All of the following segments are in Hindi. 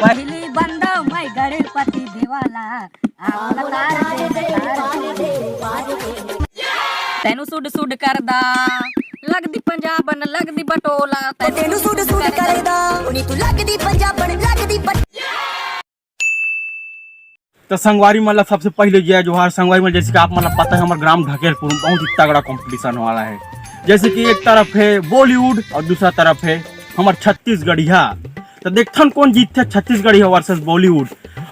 पहली बंदा मैं गणपति देवाला तेनु सुड सुड करदा लगदी पंजाबन लगदी बटोला तेनु सुड सुड करदा उनी तू लगदी पंजाबन लगदी तो संगवारी मतलब सबसे पहले जय जोहार संगवारी मतलब जैसे कि आप मतलब पता है हमारे ग्राम ढकेलपुर में बहुत ही तगड़ा कंपटीशन वाला है। जैसे कि एक तरफ है बॉलीवुड और दूसरा तरफ है हमारे छत्तीसगढ़िया। तो देखथन कौन जीतते छत्तीसगढ़िया वर्सेस बॉलीवुड।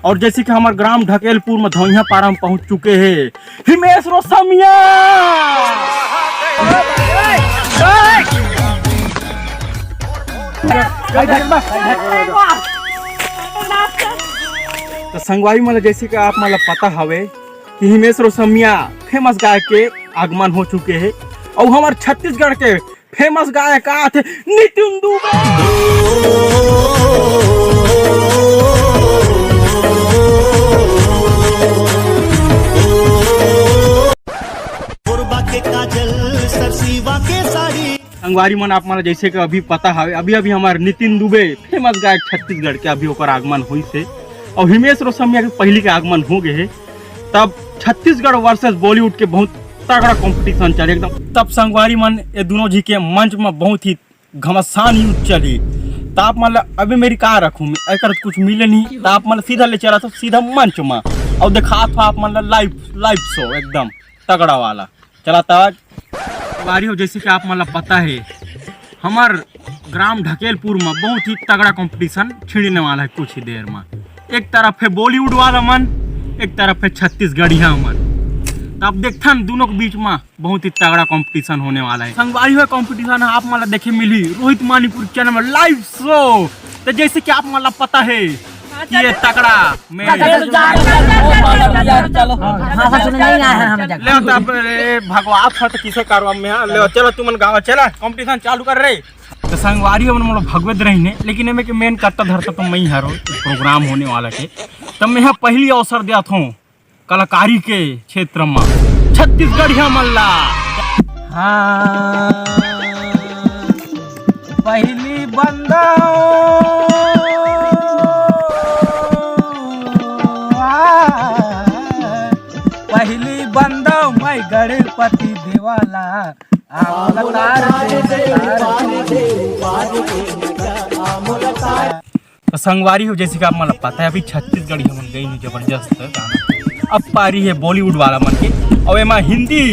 और जैसे कि हमारे ग्राम ढकेलपुर में धौइया पारा में पहुंच चुके हैं हिमेश रोसमिया। तो संगवारी मतलब जैसे कि आप मतलब पता हवे कि हिमेश रोसमिया फेमस गायक के आगमन हो चुके हैं और हमारे छत्तीसगढ़ के फेमस गायक थे नितिन दुबे। संगवारी मन आप मतलब जैसे कि अभी पता है अभी हमारे नितिन दुबे फेमस गायक छत्तीसगढ़ के अभी होकर आगमन हुई से और हिमेश रोसमिया के पहले के आगमन हो गए है। तब छत्तीसगढ़ वर्सेस बॉलीवुड के बहुत तगड़ा कंपटीशन चले एकदम। तब संगवारी मन ये दोनों जी के मंच में बहुत ही घमासान युद्ध चली। तो आप मतलब अभी मेरी कहा रखूँ एक कुछ मिले नहीं तो आप मतलब सीधा ले चला तो सीधा मंच में और देखा था आप मतलब लाइव शो एकदम तगड़ा वाला चला था। संगवारी हो जैसे कि आप मतलब पता है हमार ग्राम ढकेलपुर में बहुत ही तगड़ा कंपटीशन छिड़ने वाला है कुछ ही देर में। एक तरफ है बॉलीवुड वाला मन एक तरफ है छत्तीसगढ़िया मन। तो आप देखते दोनों के बीच में बहुत ही तगड़ा कंपटीशन होने वाला है। संगवारी हुआ कंपटीशन आप मतलब देखे मिली रोहित मानीपुर चैनल में लाइव शो। तो जैसे कि आप मतलब पता है कि ये तगड़ा में भगवान किसे कारवा में ले चलो तुम गाँव चला कंपटीशन चालू कर रहे। तो संगवारी हम मतलब भगवत रही लेकिन इनमें के मेन करता धरता तो मैं ही हरो प्रोग्राम होने वाला के। तब मैं यहाँ पहली अवसर दिया था कलाकारी के क्षेत्र में छत्तीसगढ़िया मल्ला। हाँ पहली बंदा पहली बंदा मैं गणपति देवाला तो संगवारी हो जैसे कि आप मतलब पता है अभी छत्तीसगढ़ी मन गई नहीं जबरदस्त गाना। अब पारी है बॉलीवुड वाला मन के और एमा हिंदी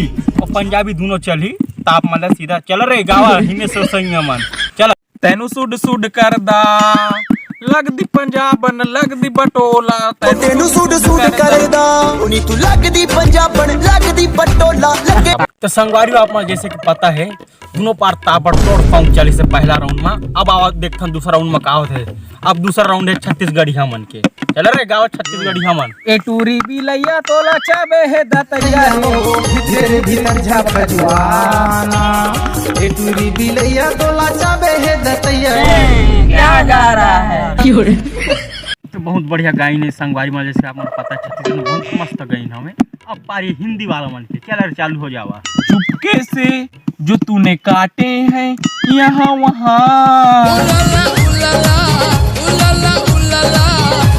और पंजाबी दोनों चली। तो आप मतलब सीधा चल रहे गावा हिमेश रोसमिया मन चल तेनु सुड सुड करदा लगदी पंजाबन लगदी बटोला तेनु सुड सुड करदा उनी तू लगदी पंजाबन लगदी बटोला लगे। तो संगवारी आप जैसे कि पता है दोनों पार ताबड़तोड़ सॉन्ग चले से पहला राउंड में। अब आवाज देखता दूसरा राउंड में का होते है। अब दूसरा राउंड है छत्तीसगढ़िया मन के चल रहे गाँव छत्तीसगढ़िया मन। ए टूरी बिलैया तोला चाबे है दतैया तेरे भीतर झाप जवाना ए टूरी बिलैया तोला चाबे है दतैया क्या गा रहा है। तो बहुत बढ़िया गायन है संगवारी में जैसे आपको पता है छत्तीसगढ़ में बहुत मस्त गायन हमें। अब पारी हिंदी वाला मन के चल चालू हो जावा। चुपके से जो तूने काटे हैं यहाँ वहाँ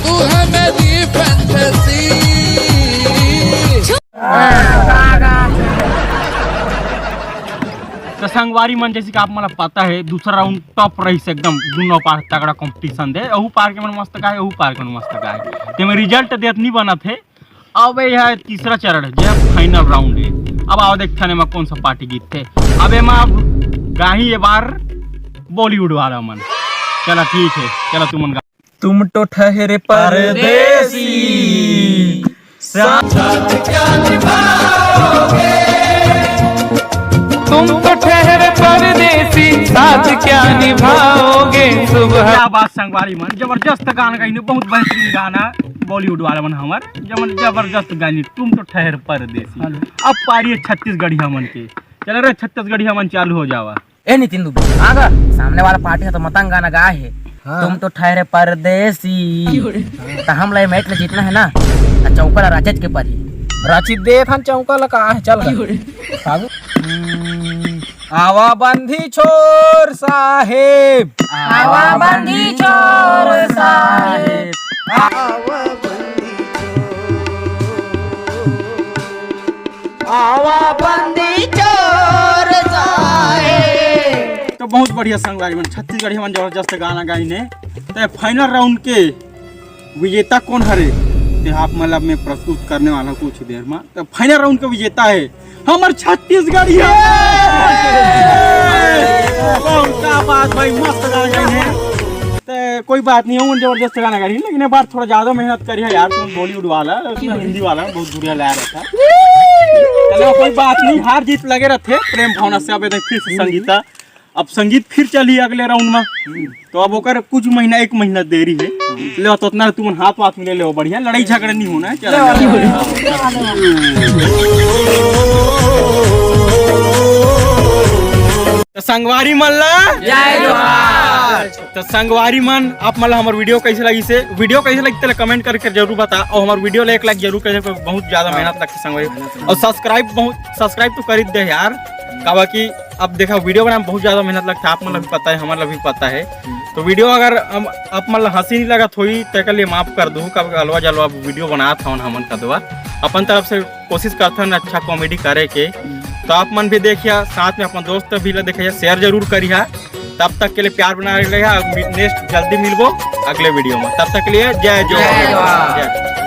तू है मेरी फैंटेसी। तो संगवारी मन जैसे कि आप मतलब पता है दूसरा राउंड टॉप रही से एकदम दोनों पार तगड़ा कंपटीशन दे। अहू पार के मन मस्त गाय अहू पार के मन मस्त गाय ते में रिजल्ट देत नहीं बना थे। अब यह तीसरा चरण है जो फाइनल राउंड है। अब आओ देखते हैं कौन सा पार्टी जीतते। अब एम गाही ये बार बॉलीवुड वाला मन चला ठीक है चलो तुम तुम तो ठहरे परदेसी तुम तो ठहरे परदेसी साथ क्या निभाओगे सुबह। क्या बात संगवारी मन जबरदस्त गाना गाई बहुत बेहतरीन गाना बॉलीवुड वाला मन हमार जबरदस्त गानी तुम तो ठहर परदेसी। अब पारी छत्तीसगढ़िया मन के चल रहे छत्तीसगढ़िया मन चालू हो जावा। ए नितिन दुबे आगा सामने वाला पार्टी है तो मतंग गाना गाए है। हाँ। तुम तो ठहरे परदेसी तो हम ला मैच में जीतना है ना चौका राचज के पर ही रांची देख हम चौका लगा है चल आवा बंदी छोर साहेब, आवा बंदी चोर साहेब, आवा बंदी चोर साहेब। तो बहुत बढ़िया संगवारी मन छत्तीसगढ़ी मन जबरदस्त गाना गाई ने। तो फाइनल राउंड के विजेता कौन हरे ते आप मतलब मैं प्रस्तुत करने वाला हूं कुछ देर में। तो फाइनल राउंड का विजेता है हमार छत्तीसगढ़ी। क्या बात भाई, मस्त गाना गाई है। तो कोई बात नहीं है, जबरदस्त गाना गाई, लेकिन एक बार थोड़ा ज्यादा मेहनत करी है यार। तुम बॉलीवुड वाला, हिंदी वाला बहुत बुरा लगा रहा था। चलो कोई बात नहीं, हार जीत लगे रहते प्रेम भावना से। अब फिर से संगीता, अब संगीत फिर चली अगले राउंड में। तो अब ओकर कुछ महीना, 1 महीना देरी है। ले तो उतना तुम हाथ वाथ में ले लो, बढ़िया लड़ाई झगड़ा नहीं होना है। तो संगवारी मन ला जय जोहार। तो संगवारी मन आप मतलब हमारे वीडियो कैसे लगी से, वीडियो कैसे लगी तो कमेंट करके जरूर बता। और हमारे वीडियो ले 1 लाइक जरूर करे, बहुत ज्यादा मेहनत लगती है संगवारी। और सब्सक्राइब तो कर दे यार, काबा की अब देखा वीडियो बनाने में बहुत ज्यादा मेहनत लगता है। आप मतलब भी पता है, हमारा भी पता है। तो वीडियो अगर आप मतलब हंसी नहीं लगा थोड़ी तो के लिए माफ कर दो। कब अलवा जलवा वीडियो बना था हमन का दुआ अपन तरफ से कोशिश करते हैं अच्छा कॉमेडी करे के। तो आप मन भी देखिए, साथ में अपना दोस्त भी देखिए, शेयर जरूर करिए। तब तक के लिए प्यार बना रहिए। नेक्स्ट जल्दी मिलबो अगले वीडियो में, तब तक के लिए जय जोहार।